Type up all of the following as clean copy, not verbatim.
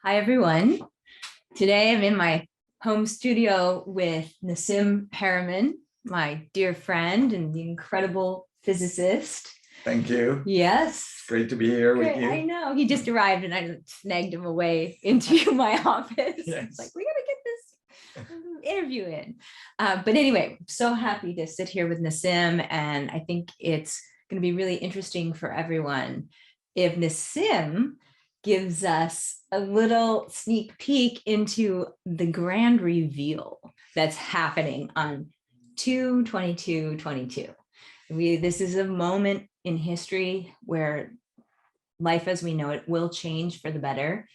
Hi, everyone. Today I'm in my home studio with Nassim Haramein, my dear friend and the incredible physicist. Thank you. Yes. Great to be here with you. I know. He just arrived and I snagged him away into my office. Yes. It's like, we got to get this interview in. But anyway, so happy to sit here with Nassim. And I think it's going to be really interesting for everyone if Nassim gives us a little sneak peek into the grand reveal that's happening on 2/22/22. This is a moment in history where life as we know it will change for the better.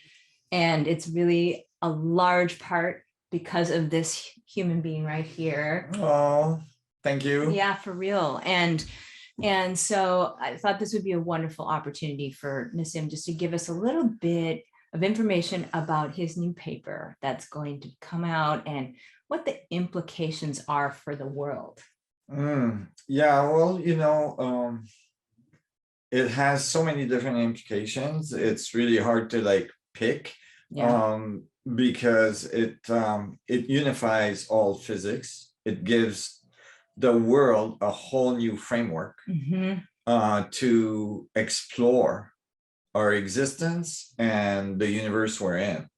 And it's really a large part because of this human being right here. Oh, thank you. Yeah, for real. And so I thought this would be a wonderful opportunity for Nassim just to give us a little bit of information about his new paper that's going to come out and what the implications are for the world. Yeah, well, it has so many different implications. It's really hard to pick, because it unifies all physics. It gives the world a whole new framework to explore our existence and the universe we're in.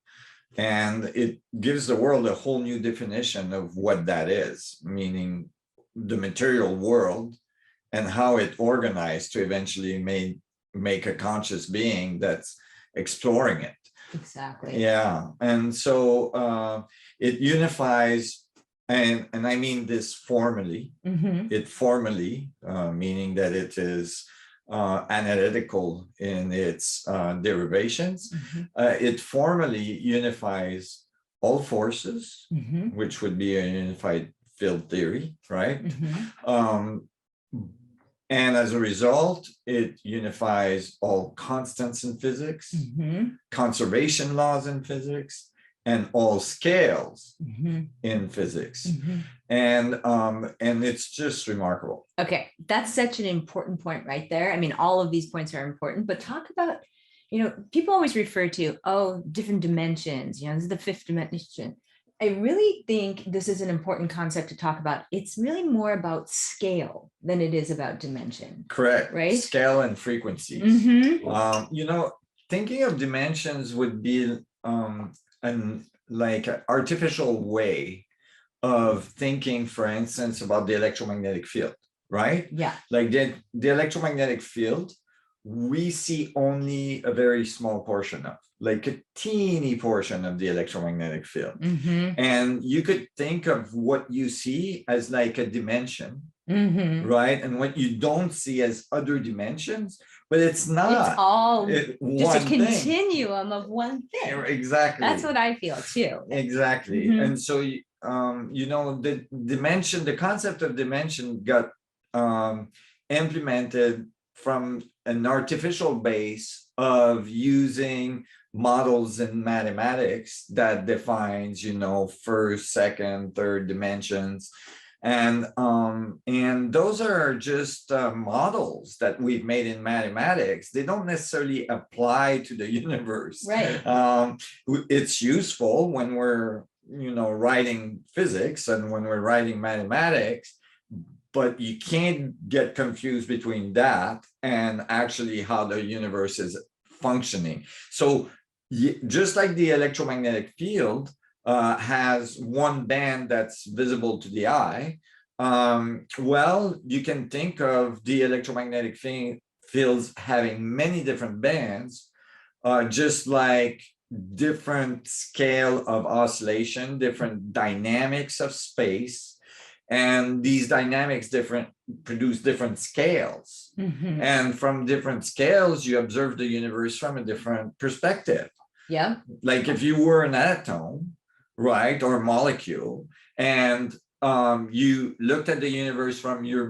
And it gives the world a whole new definition of what that is, meaning the material world and how it organized to eventually make a conscious being that's exploring it. Exactly. Yeah. And so it unifies, and I mean this formally, it formally, meaning that it is analytical in its derivations. It formally unifies all forces, which would be a unified field theory, right? And as a result, it unifies all constants in physics, conservation laws in physics, and all scales in physics. And it's just remarkable. Okay, that's such an important point right there. I mean, all of these points are important, but talk about, people always refer to, different dimensions, this is the fifth dimension. I really think this is an important concept to talk about. It's really more about scale than it is about dimension. Correct. Right? Scale and frequencies. Thinking of dimensions would be an artificial way of thinking, for instance, about the electromagnetic field, right? Yeah. Like the electromagnetic field, we see only a very small portion of, like a teeny portion of the electromagnetic field. And you could think of what you see as like a dimension, right? And what you don't see as other dimensions, but it's not. It's all just a continuum of one thing. Exactly. That's what I feel too. Exactly. And so, the dimension, the concept of dimension got implemented from an artificial base of using models in mathematics that defines, first, second, third dimensions. And those are just models that we've made in mathematics. They don't necessarily apply to the universe. Right. It's useful when we're, writing physics and when we're writing mathematics, but you can't get confused between that and actually how the universe is functioning. So just like the electromagnetic field has one band that's visible to the eye, well, you can think of the electromagnetic fields having many different bands, just like different scale of oscillation, different dynamics of space, and these dynamics produce different scales. And from different scales, you observe the universe from a different perspective. Yeah. Like if you were an atom, right, or a molecule, and you looked at the universe from your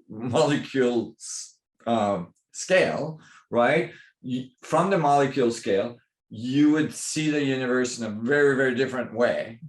molecule scale, right? From the molecule scale, you would see the universe in a very, very different way,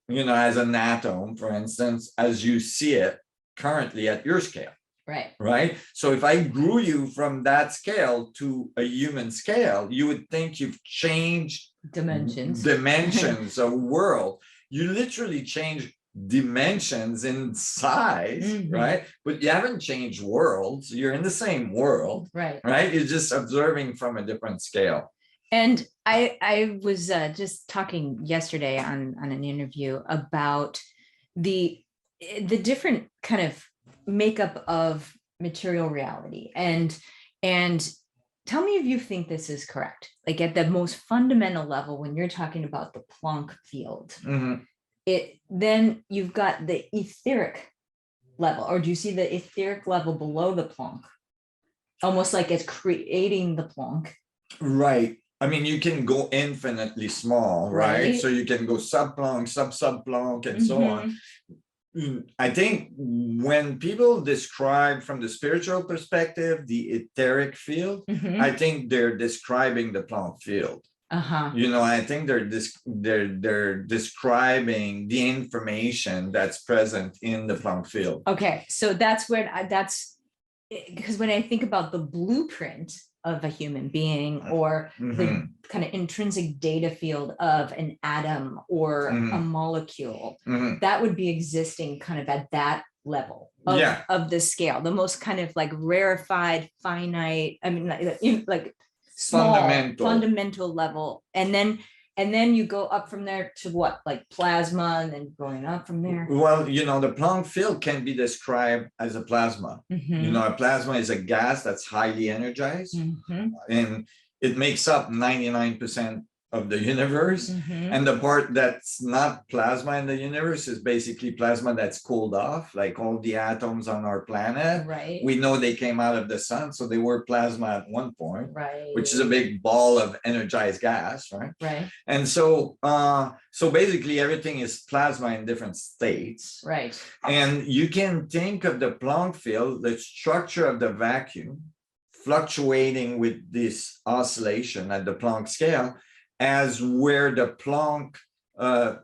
as an atom, for instance, as you see it currently at your scale. Right. right? So if I grew you from that scale to a human scale, you would think you've changed dimensions of world. You literally change dimensions in size, right? But you haven't changed worlds. You're in the same world, right? You're just observing from a different scale. And I was just talking yesterday on an interview about the different kind of makeup of material reality, and tell me if you think this is correct. Like at the most fundamental level, when you're talking about the Planck field, then you've got the etheric level, or do you see the etheric level below the Planck, almost like it's creating the Planck? Right. I mean, you can go infinitely small, right? So you can go sub-Planck, sub-Planck, and so on. I think when people describe from the spiritual perspective the etheric field, I think they're describing the Planck field. I think they're describing the information that's present in the Planck field. Okay, so that's where because when I think about the blueprint of a human being, or the kind of intrinsic data field of an atom or a molecule, that would be existing kind of at that level of the scale, the most kind of like rarefied, finite, I mean, like small, fundamental level. And then you go up from there to what, like plasma, and then going up from there? Well, the Planck field can be described as a plasma. A plasma is a gas that's highly energized, and it makes up 99% of the universe. And the part that's not plasma in the universe is basically plasma that's cooled off, like all the atoms on our planet. Right. We know they came out of the sun, so they were plasma at one point, right, which is a big ball of energized gas, right? Right. And so basically everything is plasma in different states. Right. And you can think of the Planck field, the structure of the vacuum, fluctuating with this oscillation at the Planck scale, as where the Planck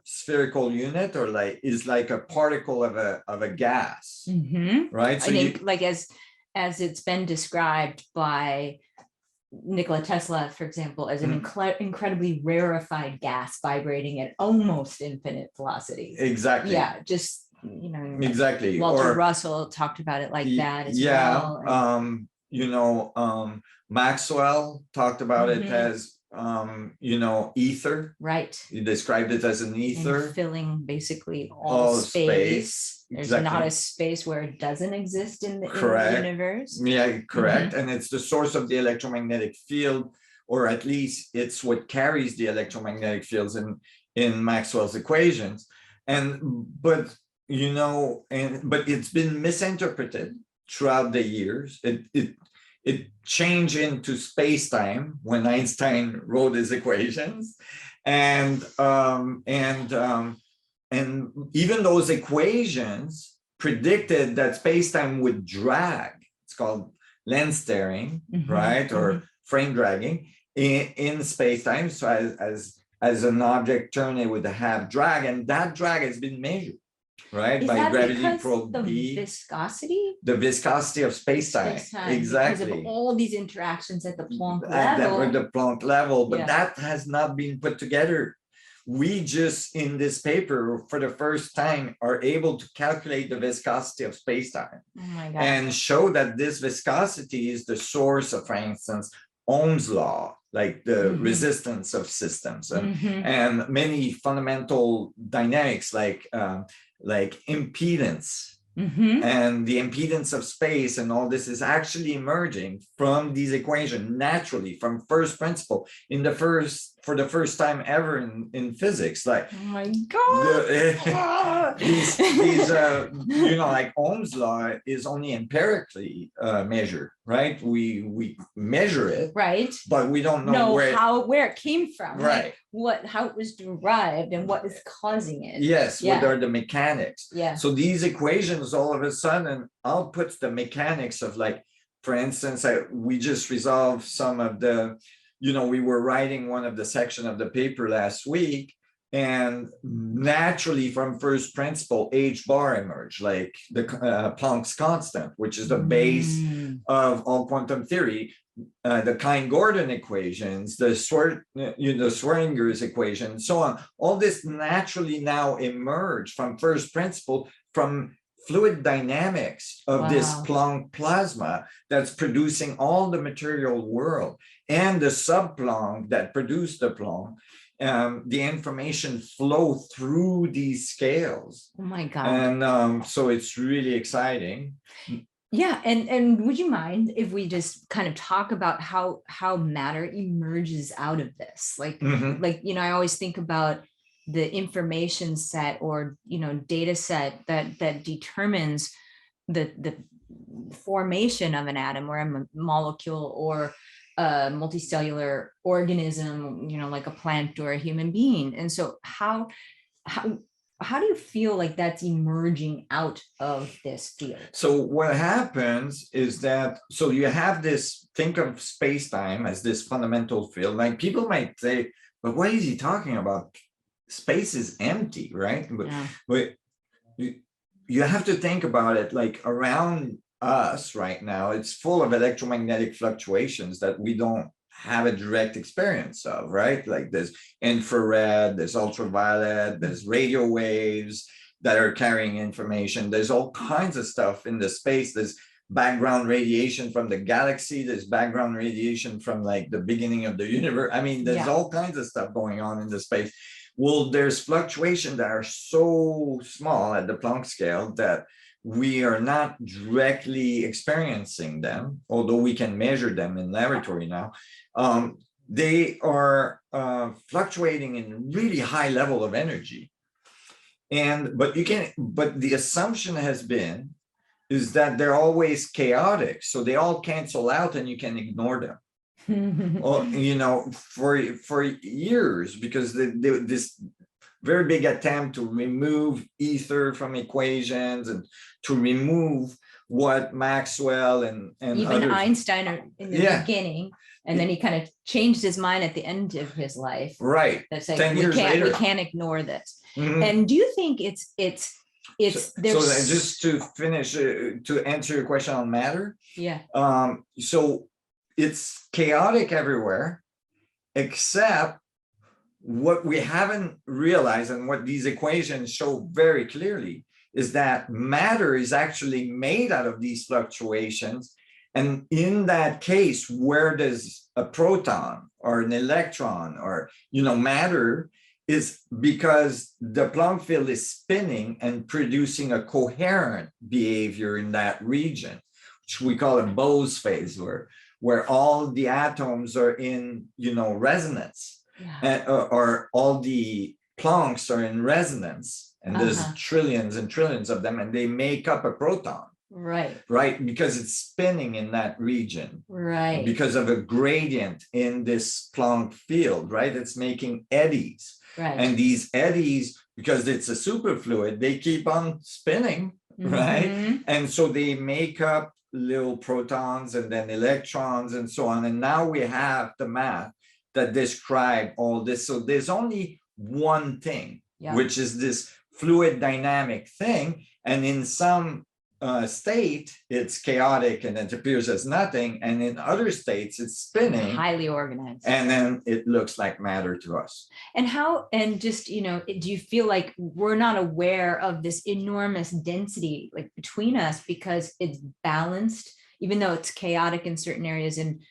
spherical unit is like a particle of a gas, right? So I think like as it's been described by Nikola Tesla, for example, as an incredibly rarefied gas vibrating at almost infinite velocities. Exactly. Yeah, just exactly. Walter Russell talked about it like that as well. Maxwell talked about it as ether. Right. He described it as an ether. And filling basically all space. There's not a space where it doesn't exist in the universe. Yeah, correct. And it's the source of the electromagnetic field, or at least it's what carries the electromagnetic fields in Maxwell's equations. But it's been misinterpreted throughout the years. It changed into space-time when Einstein wrote his equations, and even those equations predicted that space-time would drag. It's called lens tearing, right, or frame dragging in space-time. So as an object turned, it would have drag, and that drag has been measured. Right, by gravity probe B. The viscosity of space-time. Exactly. Because of all these interactions at the Planck level. At the Planck level, but that has not been put together. We just, in this paper, for the first time, are able to calculate the viscosity of space-time. Oh my God. And show that this viscosity is the source of, for instance, Ohm's Law, like the resistance of systems, and many fundamental dynamics like impedance, and the impedance of space, and all this is actually emerging from these equations naturally from first principle for the first time ever in physics. Like, oh my God, these like Ohm's Law is only empirically measured, right? We measure it, right, but we don't know where it came from, right? Like how it was derived and what is causing it. Yes, what are the mechanics? Yeah. So these equations all of a sudden outputs the mechanics of, like, for instance, we just resolved some of the, we were writing one of the section of the paper last week, and naturally from first principle, H bar emerged, like the Planck's constant, which is the base of all quantum theory. The Klein-Gordon equations, the Schrodinger's equation, so on. All this naturally now emerged from first principle, from fluid dynamics of this Planck plasma that's producing all the material world, and the sub-Planck that produced the Planck. The information flow through these scales. Oh my God. And so it's really exciting. Yeah, and would you mind if we just kind of talk about how matter emerges out of this? Like, I always think about the information set or data set that determines the formation of an atom or a molecule or a multicellular organism, like a plant or a human being. And so how do you feel like that's emerging out of this field? So what happens is that, so you have this, think of space-time as this fundamental field. Like people might say, but what is he talking about? Space is empty, right? But you have to think about it like around us right now, it's full of electromagnetic fluctuations that we don't have a direct experience of, right? Like there's infrared, there's ultraviolet, there's radio waves that are carrying information. There's all kinds of stuff in the space. There's background radiation from the galaxy. There's background radiation from like the beginning of the universe. I mean, there's all kinds of stuff going on in the space. Well, there's fluctuations that are so small at the Planck scale that we are not directly experiencing them, although we can measure them in laboratory now. They are fluctuating in really high level of energy. But the assumption has been is that they're always chaotic. So they all cancel out and you can ignore them. Or, for years, because this very big attempt to remove ether from equations and to remove what Maxwell and even others, Einstein in the beginning, and then he kind of changed his mind at the end of his life. Right. That's like, we can't ignore this. And do you think it's so just to finish, to answer your question on matter? Yeah. So it's chaotic everywhere, except what we haven't realized, and what these equations show very clearly, is that matter is actually made out of these fluctuations. And in that case, where there's a proton or an electron or, matter, is because the Planck field is spinning and producing a coherent behavior in that region, which we call a Bose phase, where all the atoms are in, resonance. Or all the Plancks are in resonance, and there's trillions and trillions of them, and they make up a proton. Right, because it's spinning in that region. Right. Because of a gradient in this Planck field, right? It's making eddies. Right. And these eddies, because it's a superfluid, they keep on spinning, right? And so they make up little protons and then electrons and so on. And now we have the math that describe all this. So there's only one thing, which is this fluid dynamic thing. And in some state, it's chaotic and it appears as nothing. And in other states, it's spinning. Highly organized. And then it looks like matter to us. And do you feel like we're not aware of this enormous density like between us because it's balanced, even though it's chaotic in certain areas and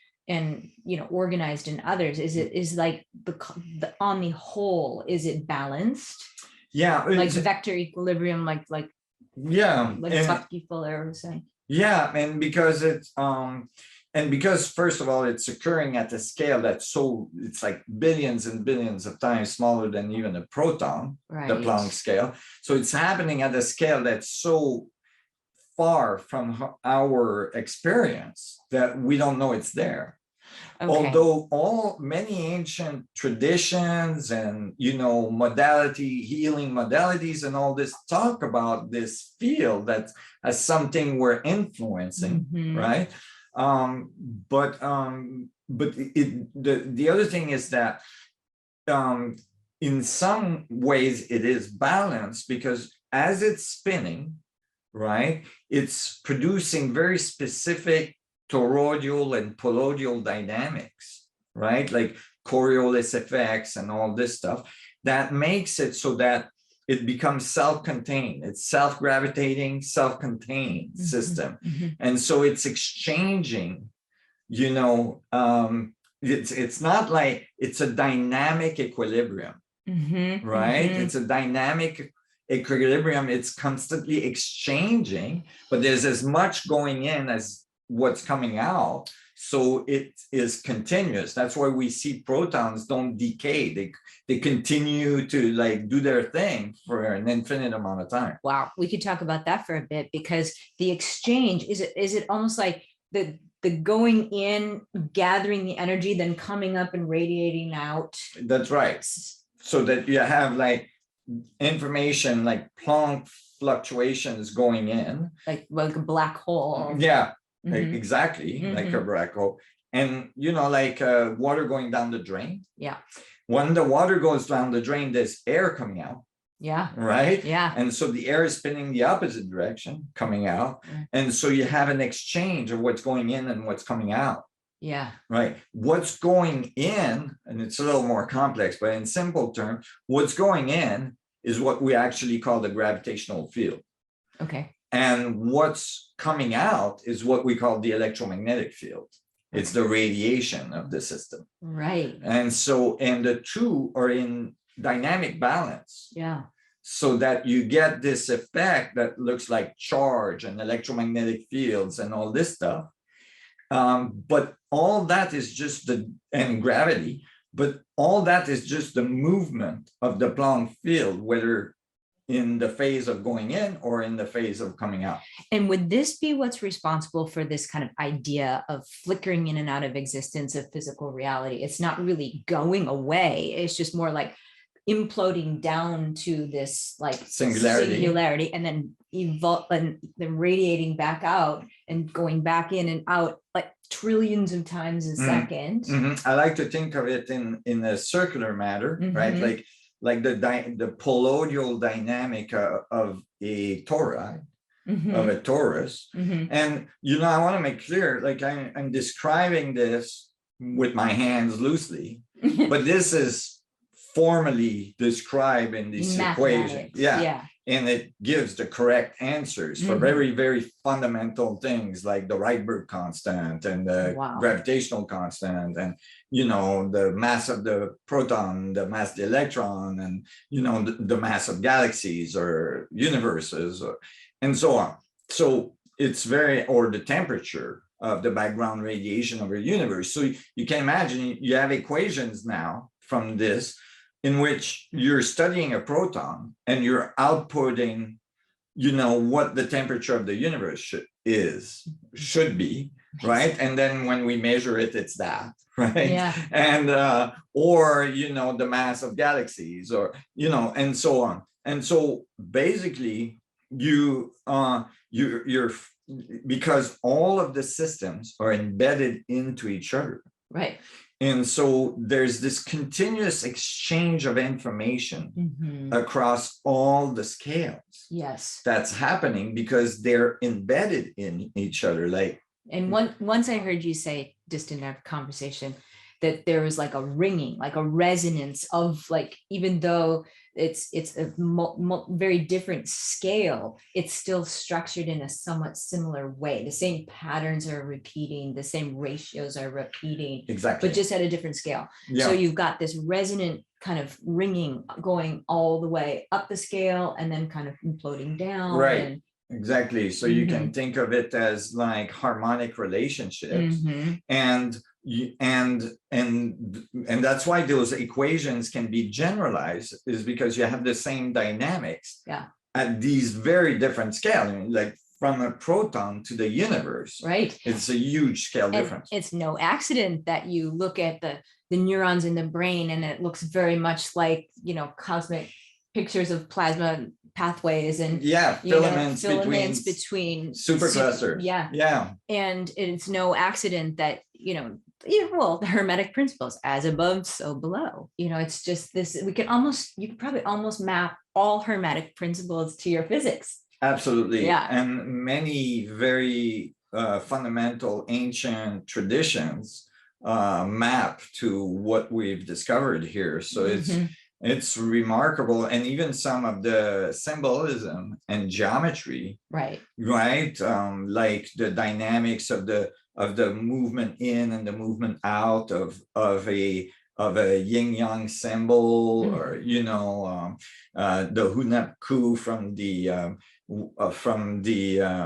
organized in others? Is like the on the whole, is it balanced? Yeah, like vector equilibrium, like Fuller was saying. Yeah, and because it's because first of all, it's occurring at a scale that's it's like billions and billions of times smaller than even a proton, the Planck scale. So it's happening at a scale that's so far from our experience that we don't know it's there. Although many ancient traditions and healing modalities and all this talk about this field that as something we're influencing, right? But the other thing is that in some ways it is balanced because as it's spinning, right, it's producing very specific toroidal and palladial dynamics, right? Like Coriolis effects and all this stuff that makes it so that it becomes self-contained. It's self-gravitating, self-contained system. And so it's exchanging, it's not like it's a dynamic equilibrium, right? It's a dynamic equilibrium. It's constantly exchanging, but there's as much going in as what's coming out. So it is continuous. That's why we see protons don't decay. They continue to like do their thing for an infinite amount of time. Wow, we could talk about that for a bit, because the exchange, is it almost like the going in, gathering the energy, then coming up and radiating out? That's right. So that you have like information like Planck fluctuations going in. Like a black hole. Yeah, exactly, like a black hole. And, like water going down the drain. Yeah. When the water goes down the drain, there's air coming out. Yeah. Right. Yeah. And so the air is spinning the opposite direction, coming out. And so you have an exchange of what's going in and what's coming out. Yeah. Right. What's going in, and it's a little more complex, but in simple terms, what's going in is what we actually call the gravitational field. Okay. And what's coming out is what we call the electromagnetic field. It's the radiation of the system. Right. And so, and the two are in dynamic balance. Yeah. So that you get this effect that looks like charge and electromagnetic fields and all this stuff. But all that is just and gravity, but all that is just the movement of the Planck field, whether in the phase of going in or in the phase of coming out. And would this be what's responsible for this kind of idea of flickering in and out of existence of physical reality? It's not really going away. It's just more like imploding down to this like singularity and then evolve and then radiating back out and going back in and out like trillions of times a second. I like to think of it in a circular manner, right? Like the palladial dynamic of a torus, of a torus. And, I want to make clear, like I'm describing this with my hands loosely, but this is formally described in these equations. Yeah. And it gives the correct answers for very, very fundamental things like the Rydberg constant and the gravitational constant and, the mass of the proton, the mass of the electron, and, the mass of galaxies or universes and so on. So it's or the temperature of the background radiation of a universe. So you can imagine you have equations now from this in which you're studying a proton and you're outputting, what the temperature of the universe should be, right? And then when we measure it, it's that, right? Yeah. And or the mass of galaxies, or and so on. And so basically, you're because all of the systems are embedded into each other, right? And so there's this continuous exchange of information across all the scales. Yes. That's happening because they're embedded in each other. And once I heard you say, just in our conversation, that there was like a ringing, like a resonance of like, even though it's a very different scale, it's still structured in a somewhat similar way. The same patterns are repeating, the same ratios are repeating, exactly, but just at a different scale. Yeah. So you've got this resonant kind of ringing going all the way up the scale and then kind of imploding down. Right. Exactly. So you can think of it as like harmonic relationships, and that's why those equations can be generalized, is because you have the same dynamics at these very different scales. I mean, like from a proton to the universe, right? It's a huge scale difference. It's no accident that you look at the neurons in the brain and it looks very much like, cosmic pictures of plasma pathways and filaments between superclusters. And it's no accident that well, the Hermetic Principles, as above, so below. It's just this, you could probably almost map all Hermetic Principles to your physics. Absolutely. Yeah. And many very fundamental ancient traditions map to what we've discovered here. So it's remarkable. And even some of the symbolism and geometry, right? Like the dynamics of the movement in and the movement out of a yin yang symbol, or the Hunab Ku from the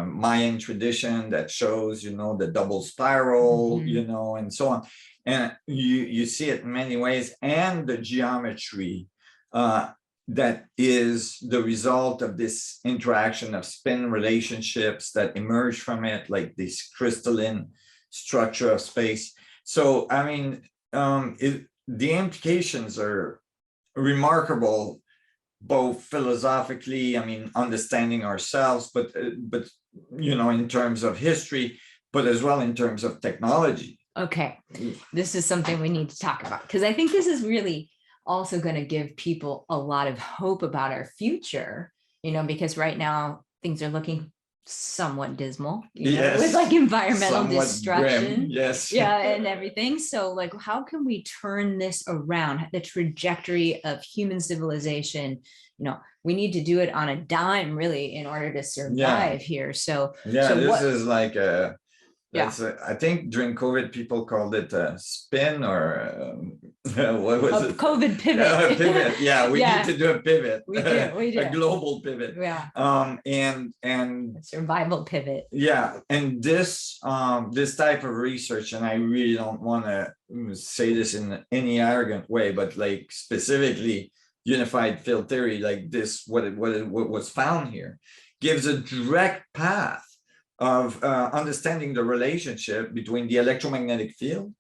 Mayan tradition that shows the double spiral, and so on. And you see it in many ways, and the geometry that is the result of this interaction of spin relationships that emerge from it, like this crystalline structure of space. So, I mean, the implications are remarkable, both philosophically, I mean, understanding ourselves, but in terms of history, but as well in terms of technology. Okay, this is something we need to talk about, because I think this is really also going to give people a lot of hope about our future, because right now things are looking somewhat dismal, with like environmental destruction, grim. Yes, and everything. So like, how can we turn this around, the trajectory of human civilization? We need to do it on a dime, really, in order to survive here. So this is like I think during COVID, people called it a spin, or what was it? COVID pivot. Pivot. Yeah, we need to do a pivot. We do. A global pivot. Yeah. And a survival pivot. Yeah, and this type of research, and I really don't want to say this in any arrogant way, but like specifically unified field theory, like this, what was found here, gives a direct path of understanding the relationship between the electromagnetic field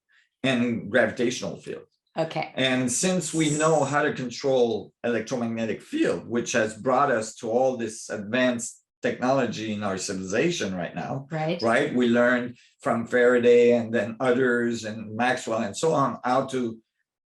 and gravitational field. Okay. And since we know how to control electromagnetic field, which has brought us to all this advanced technology in our civilization right now, right? We learned from Faraday and then others and Maxwell and so on, how to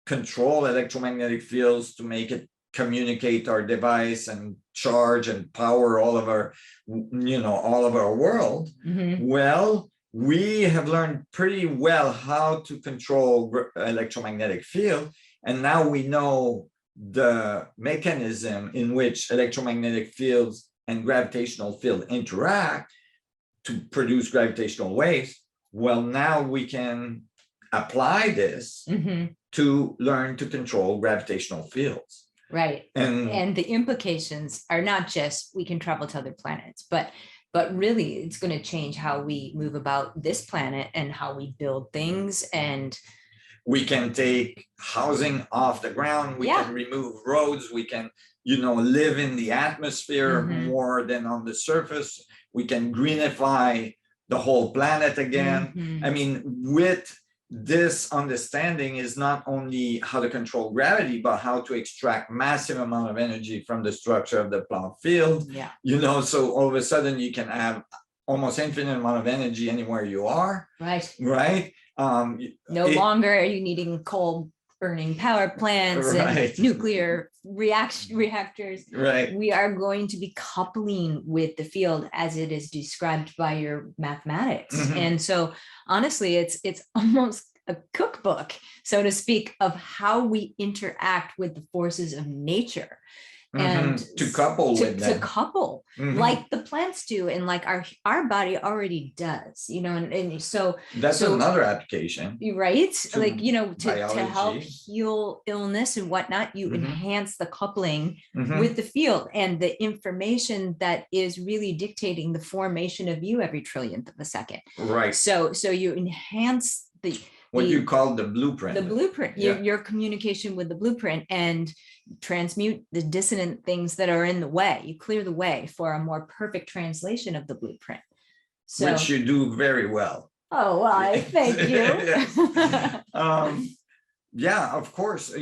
control electromagnetic fields to make it communicate our device and charge and power all of our world. Well, we have learned pretty well how to control electromagnetic field, and now we know the mechanism in which electromagnetic fields and gravitational field interact to produce gravitational waves. Well, now we can apply this to learn to control gravitational fields. Right. And the implications are not just we can travel to other planets, but really it's going to change how we move about this planet and how we build things. And we can take housing off the ground. We can remove roads. We can, live in the atmosphere more than on the surface. We can greenify the whole planet again. I mean, with this understanding is not only how to control gravity, but how to extract massive amount of energy from the structure of the Planck field. So all of a sudden you can have almost infinite amount of energy anywhere you are. Right. No longer are you needing coal burning power plants and nuclear reactors. We are going to be coupling with the field as it is described by your mathematics. And so honestly, it's almost a cookbook, so to speak, of how we interact with the forces of nature. And to couple like the plants do, and like our body already does, and so that's another application, right? Like, to help heal illness and whatnot, you enhance the coupling with the field and the information that is really dictating the formation of you every trillionth of a second. So you enhance what you call the blueprint. Your communication with the blueprint, and transmute the dissonant things that are in the way. You clear the way for a more perfect translation of the blueprint. Which you do very well. Oh, well, I thank you. Yeah, of course,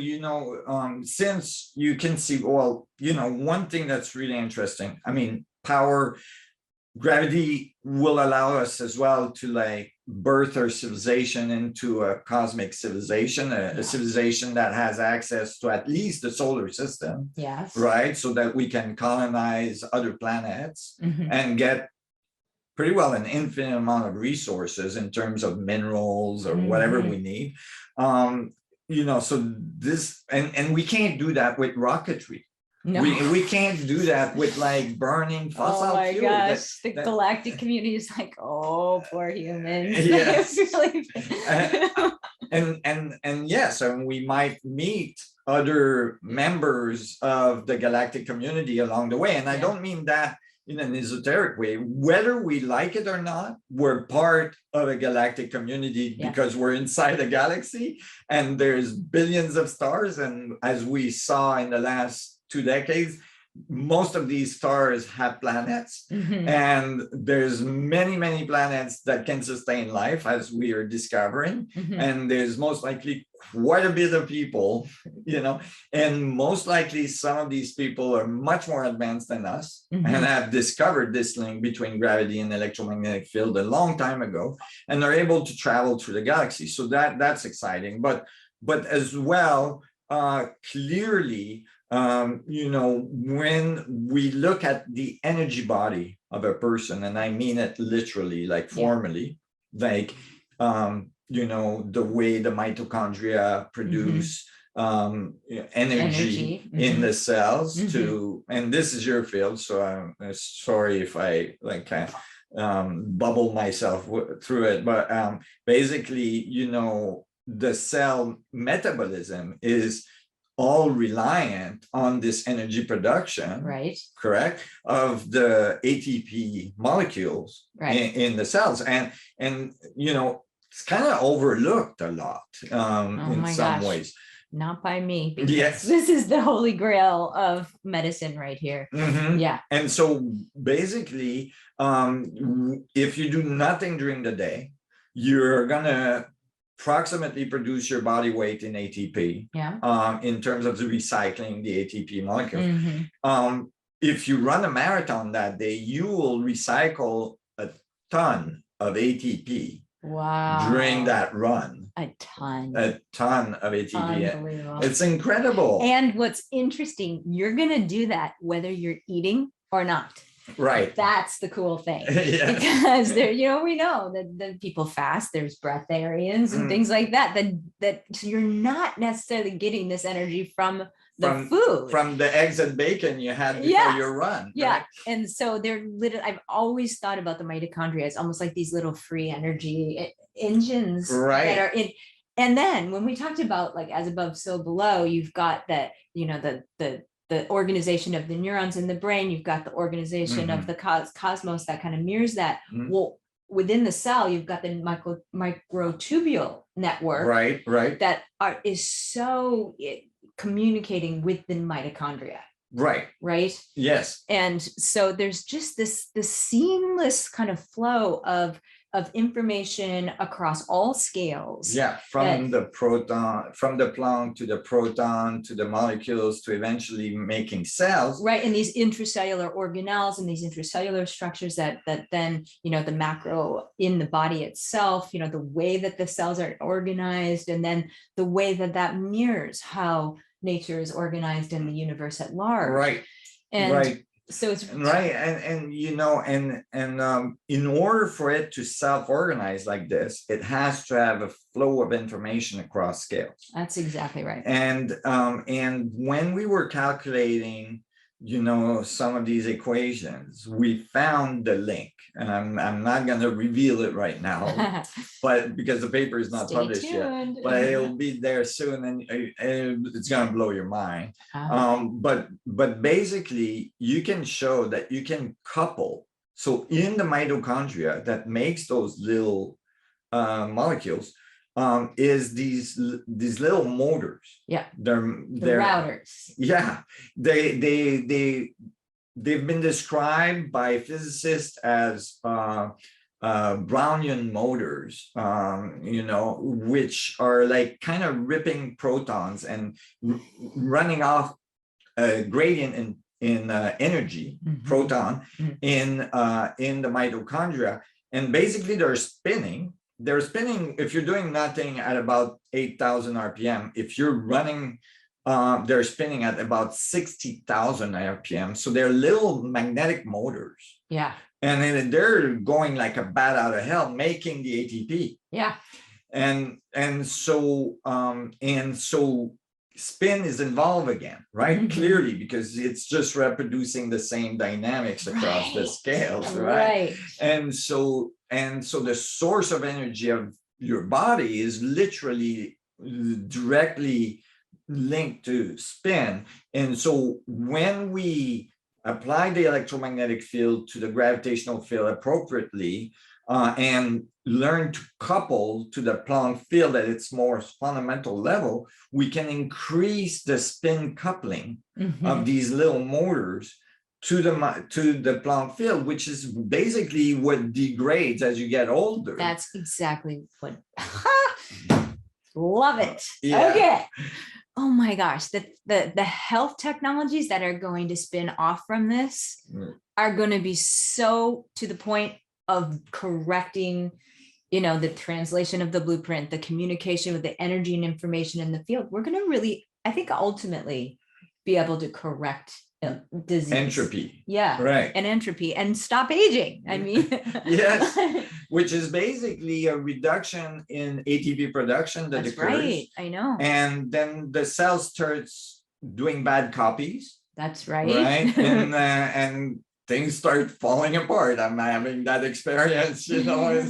since you can see, one thing that's really interesting, I mean, gravity will allow us as well to birth our civilization into a cosmic civilization, a civilization that has access to at least the solar system, Yes. right? So that we can colonize other planets Mhm. and get pretty well an infinite amount of resources in terms of minerals or whatever we need. You know, so this, and we can't do that with rocketry. No. We can't do that with like burning fossil Oh my fuel. gosh, the galactic community is like, oh, poor humans. Yes. Really and yes, and we might meet other members of the galactic community along the way. And I don't mean that in an esoteric way. Whether we like it or not, we're part of a galactic community because we're inside a galaxy and there's billions of stars. And as we saw in the last 2 decades, most of these stars have planets, and there's many planets that can sustain life, as we are discovering. And there's most likely quite a bit of people, you know, and most likely some of these people are much more advanced than us and have discovered this link between gravity and electromagnetic field a long time ago, and are able to travel through the galaxy. So that's exciting. But as well, clearly, you know, when we look at the energy body of a person, and I mean it literally, like formally, like, you know, the way the mitochondria produce energy in the cells to, and this is your field, so I'm sorry if I like bubble myself through it, but basically, you know, the cell metabolism is all reliant on this energy production, correct, of the ATP molecules in the cells, and you know, it's kind of overlooked a lot in some ways. Not by me, because this is the holy grail of medicine right here. And so basically, if you do nothing during the day, you're gonna approximately produce your body weight in ATP, in terms of the recycling the ATP molecules. If you run a marathon that day, you will recycle a ton of ATP during that run. A ton of ATP. Unbelievable. It's incredible. And what's interesting, you're gonna do that whether you're eating or not. Right. That's the cool thing. Because there, you know, we know that people fast, there's breatharians and things like that, that you're not necessarily getting this energy from the food. From the eggs and bacon you had before your run. Right? And so they're literally, I've always thought about the mitochondria as almost like these little free energy engines that are in. And then when we talked about like as above, so below, you've got that, you know, the organization of the neurons in the brain, you've got the organization of the cosmos that kind of mirrors that. Well, within the cell, you've got the microtubule network, that is so communicating with the mitochondria. Right. Yes. And so there's just this seamless kind of flow of information across all scales. From the proton, from the Planck to the proton to the molecules to eventually making cells. And these intracellular organelles and these intracellular structures that then, you know, the macro in the body itself, you know, the way that the cells are organized, and then the way that mirrors how nature is organized in the universe at large. So it's and you know, and in order for it to self-organize like this, it has to have a flow of information across scales. That's exactly right. And when we were calculating, you know, some of these equations, we found the link, and I'm not going to reveal it right now, but because the paper is not published yet, but it'll be there soon, and it's going to blow your mind. But basically, you can show that you can couple. So in the mitochondria that makes those little molecules, is these little motors. They're routers. They've been described by physicists as Brownian motors, you know, which are like kind of ripping protons and running off a gradient in energy, proton, in the mitochondria, and basically they're spinning. they're spinning, if you're doing nothing at about 8,000 RPM, if you're running, they're spinning at about 60,000 RPM. So they're little magnetic motors. Yeah. And then they're going like a bat out of hell, making the ATP. Yeah. And so spin is involved again, right? Mhm. Clearly, because it's just reproducing the same dynamics across the scales, right? And so the source of energy of your body is literally directly linked to spin. And so when we apply the electromagnetic field to the gravitational field appropriately, and learn to couple to the Planck field at its more fundamental level, we can increase the spin coupling of these little motors to the Planck field, which is basically what degrades as you get older. That's exactly what. Love it. Yeah. Okay. Oh my gosh, the health technologies that are going to spin off from this are going to be so to the point of correcting, the translation of the blueprint, the communication with the energy and information in the field. We're going to really, I think, ultimately be able to correct disease. Entropy. Yeah. Right. And entropy and stop aging. I mean, yes, which is basically a reduction in ATP production that that's occurs. right. I know. And then the cell starts doing bad copies. That's right. Right. And things start falling apart. I'm having that experience, since I've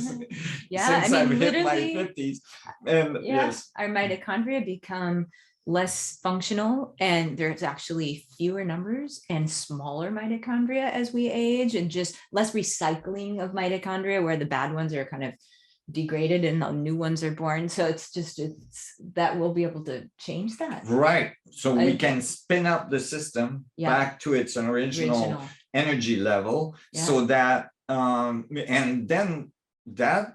hit my 50s. And yes, our mitochondria become less functional, and there's actually fewer numbers and smaller mitochondria as we age, and just less recycling of mitochondria, where the bad ones are kind of degraded and the new ones are born. So it's that we'll be able to change that. Right. So we can spin up the system back to its original energy level, so that and then that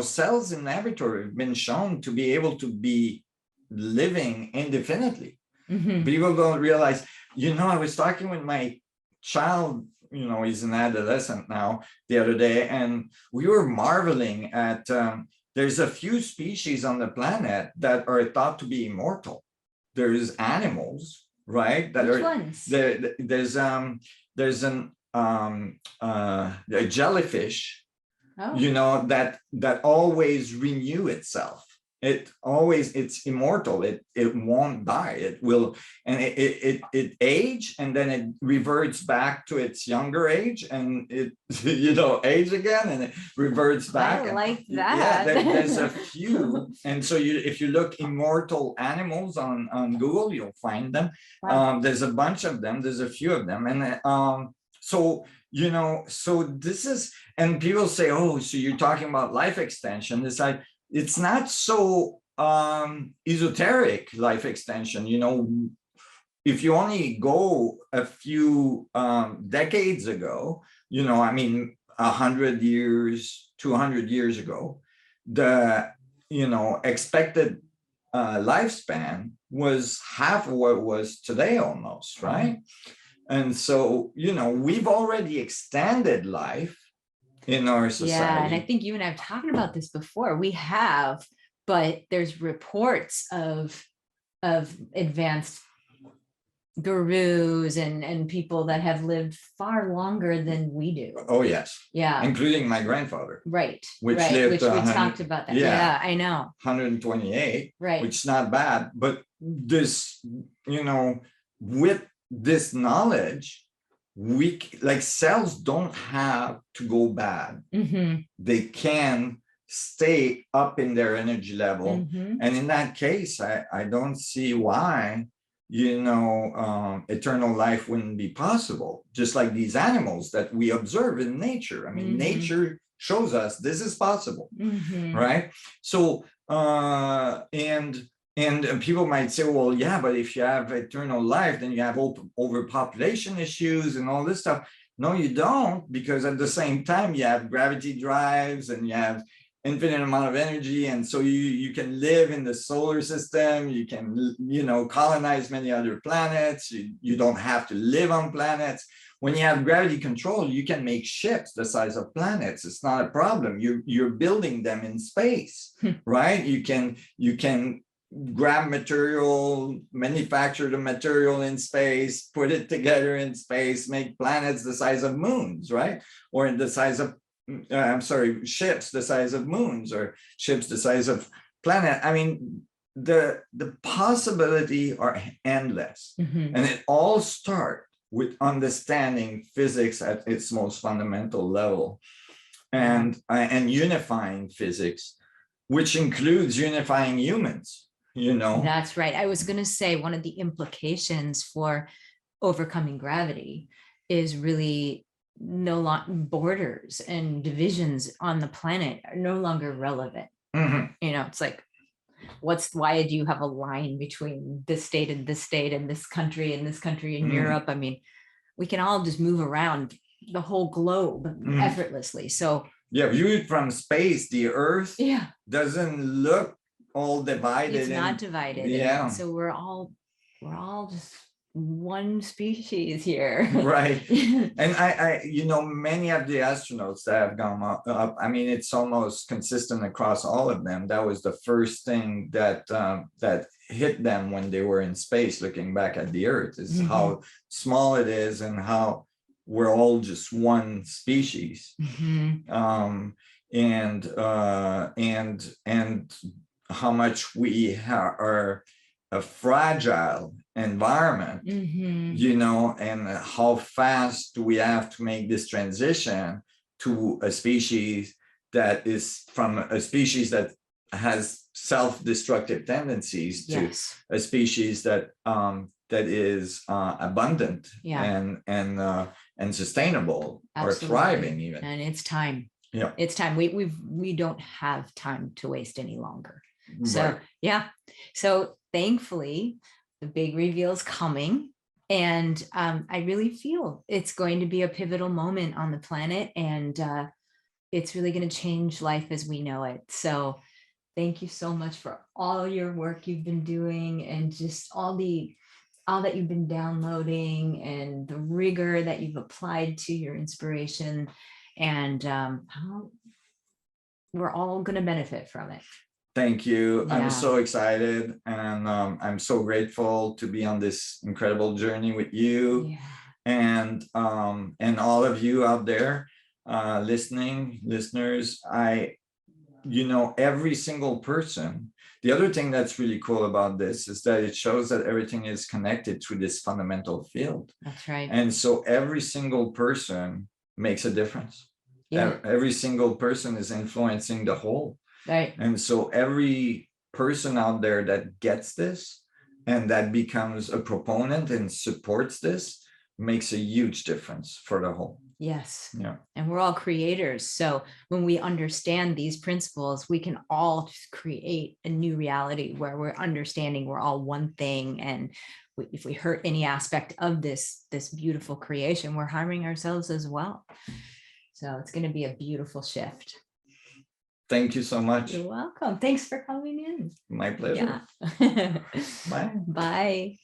cells in laboratory have been shown to be able to be living indefinitely. People don't realize, I was talking with my child, he's an adolescent now, the other day, and we were marveling at there's a few species on the planet that are thought to be immortal. There's animals, right? That Which are ones? There's a jellyfish, that always renew itself. It's immortal. It won't die. It will, and it age, and then it reverts back to its younger age, and it age again, and it reverts back. I like that. Yeah, there's a few, and so if you look Immortal Animals on Google, you'll find them. Wow. There's a bunch of them. There's a few of them, and so this is, and people say, oh, so you're talking about life extension. It's like, it's not so esoteric life extension. If you only go a few decades ago, 100 years, 200 years ago, the expected lifespan was half of what it was today almost, right? And so we've already extended life in our society. Yeah, and I think you and I have talked about this before. We have, but there's reports of advanced gurus and people that have lived far longer than we do. Oh yes. Yeah. Including my grandfather. Which lived, which we talked about that. Yeah, I know. 128. Right. Which is not bad, but this, with this knowledge, cells don't have to go bad. They can stay up in their energy level, and in that case, I don't see why eternal life wouldn't be possible. Just like these animals that we observe in nature. I mean, nature shows us this is possible, right? So and people might say, well, yeah, but if you have eternal life, then you have overpopulation issues and all this stuff. No, you don't, because at the same time, you have gravity drives, and you have infinite amount of energy, and so you can live in the solar system, you can, you know, colonize many other planets, you don't have to live on planets. When you have gravity control, you can make ships the size of planets. It's not a problem. You're building them in space, right? You can grab material, manufacture the material in space, put it together in space, make planets the size of moons, right? Or the size of, I'm sorry, ships the size of moons, or ships the size of planet. I mean, the possibility are endless. And it all starts with understanding physics at its most fundamental level, and unifying physics, which includes unifying humans, you know. That's right. I was going to say one of the implications for overcoming gravity is really no longer borders and divisions on the planet are no longer relevant. You know, it's like, why do you have a line between this state and this state and this country and this country in Europe? I mean, we can all just move around the whole globe effortlessly. So yeah, viewed from space, the Earth doesn't look all divided. It's not divided. Yeah. And so we're all just one species here. Right. And I, you know, many of the astronauts that have gone up, I mean, it's almost consistent across all of them. That was the first thing that that hit them when they were in space, looking back at the Earth, is how small it is and how we're all just one species. And how much we are a fragile environment, you know, and how fast we have to make this transition to a species that is from a species that has self-destructive tendencies to a species that that is abundant and sustainable. Absolutely. Or thriving even. And it's time. Yeah, it's time. We don't have time to waste any longer. So so thankfully the big reveal is coming, and I really feel it's going to be a pivotal moment on the planet, and it's really going to change life as we know it. So thank you so much for all your work you've been doing, and just all that you've been downloading, and the rigor that you've applied to your inspiration, and how we're all going to benefit from it. Thank you. I'm so excited, and I'm so grateful to be on this incredible journey with you, and all of you out there listeners. You know, every single person. The other thing that's really cool about this is that it shows that everything is connected to this fundamental field. That's right. And so every single person makes a difference. Every single person is influencing the whole. Right. And so every person out there that gets this and that becomes a proponent and supports this makes a huge difference for the whole. Yes. Yeah. And we're all creators. So when we understand these principles, we can all create a new reality where we're understanding we're all one thing. And if we hurt any aspect of this beautiful creation, we're harming ourselves as well. So it's going to be a beautiful shift. Thank you so much. You're welcome. Thanks for coming in. My pleasure. Yeah. Bye. Bye.